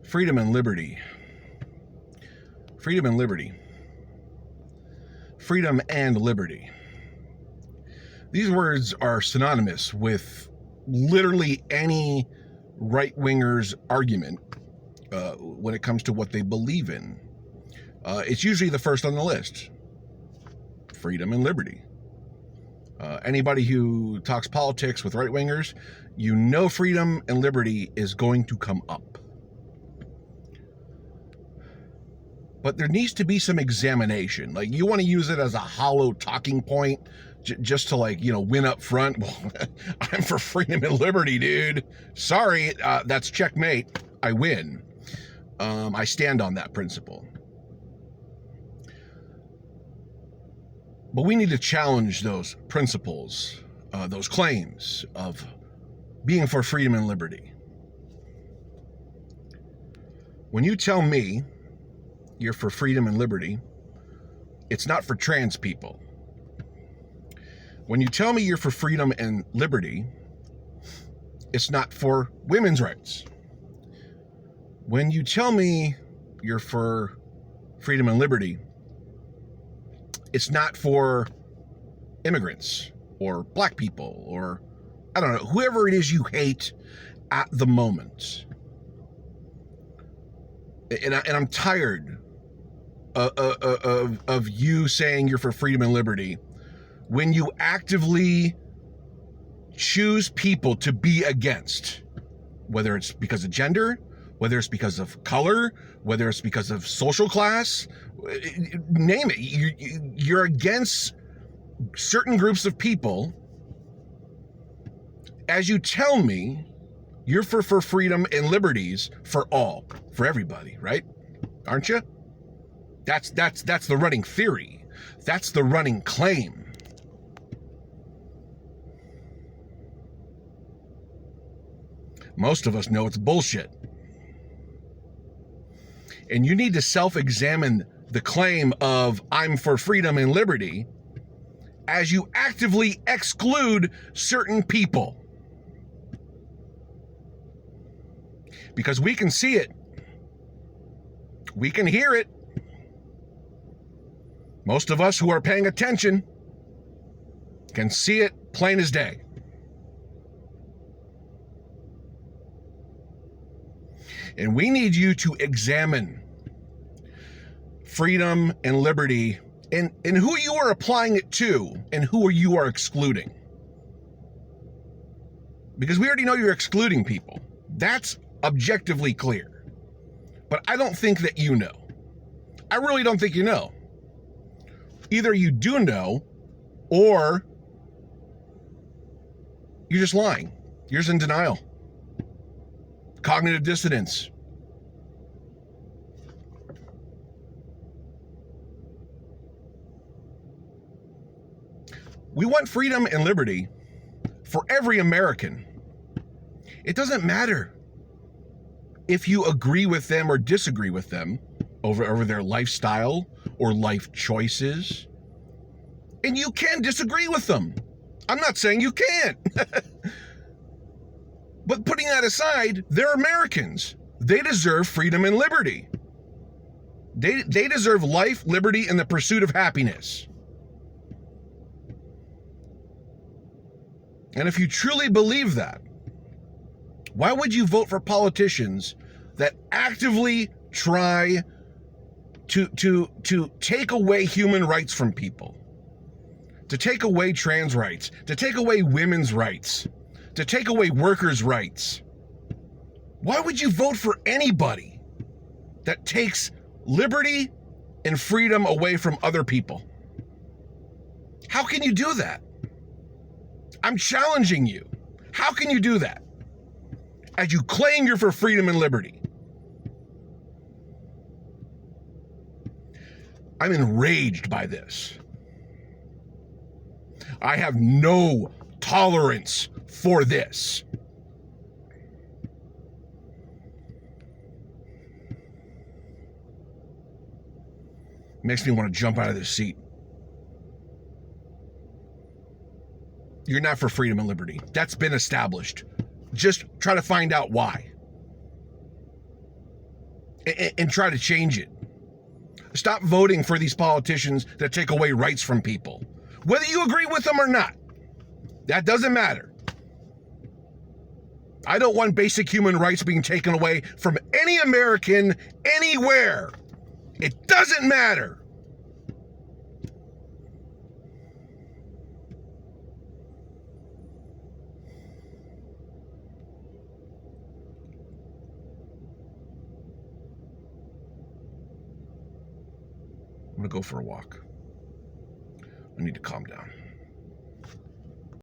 Freedom and liberty. Freedom and liberty. Freedom and liberty. These words are synonymous with literally any right-winger's argument when it comes to what they believe in. It's usually the first on the list. Freedom and liberty. Anybody who talks politics with right-wingers, you know freedom and liberty is going to come up. But there needs to be some examination. Like, you want to use it as a hollow talking point just to, like, win up front. Well, I'm for freedom and liberty, dude. Sorry, that's checkmate. I win. I stand on that principle. But we need to challenge those principles, those claims of being for freedom and liberty. When you tell me you're for freedom and liberty, it's not for trans people. When you tell me you're for freedom and liberty, it's not for women's rights. When you tell me you're for freedom and liberty, it's not for immigrants or black people or, I don't know, whoever it is you hate at the moment. And I'm tired of you saying you're for freedom and liberty when you actively choose people to be against, whether it's because of gender, whether it's because of color, whether it's because of social class, name it. You're against certain groups of people as you tell me you're for freedom and liberties for all, for everybody, right? Aren't you? That's the running theory. That's the running claim. Most of us know it's bullshit. And you need to self-examine the claim of I'm for freedom and liberty as you actively exclude certain people. Because we can see it. We can hear it. Most of us who are paying attention can see it plain as day. And we need you to examine freedom and liberty and who you are applying it to and who you are excluding. Because we already know you're excluding people. That's objectively clear. But I don't think that you know. I really don't think you know. Either you do know, or you're just lying. You're just in denial. Cognitive dissonance. We want freedom and liberty for every American. It doesn't matter if you agree with them or disagree with them over their lifestyle or life choices. And you can disagree with them. I'm not saying you can't. But putting that aside, they're Americans. They deserve freedom and liberty. They deserve life, liberty, and the pursuit of happiness. And if you truly believe that, why would you vote for politicians that actively try to take away human rights from people, to take away trans rights, to take away women's rights, to take away workers' rights? Why would you vote for anybody that takes liberty and freedom away from other people? How can you do that? I'm challenging you. How can you do that? As you claim you're for freedom and liberty. I'm enraged by this. I have no tolerance for this. Makes me want to jump out of this seat. You're not for freedom and liberty. That's been established. Just try to find out why. and try to change it. Stop voting for these politicians that take away rights from people. Whether you agree with them or not, that doesn't matter. I don't want basic human rights being taken away from any American anywhere. It doesn't matter. I'm gonna go for a walk. I need to calm down.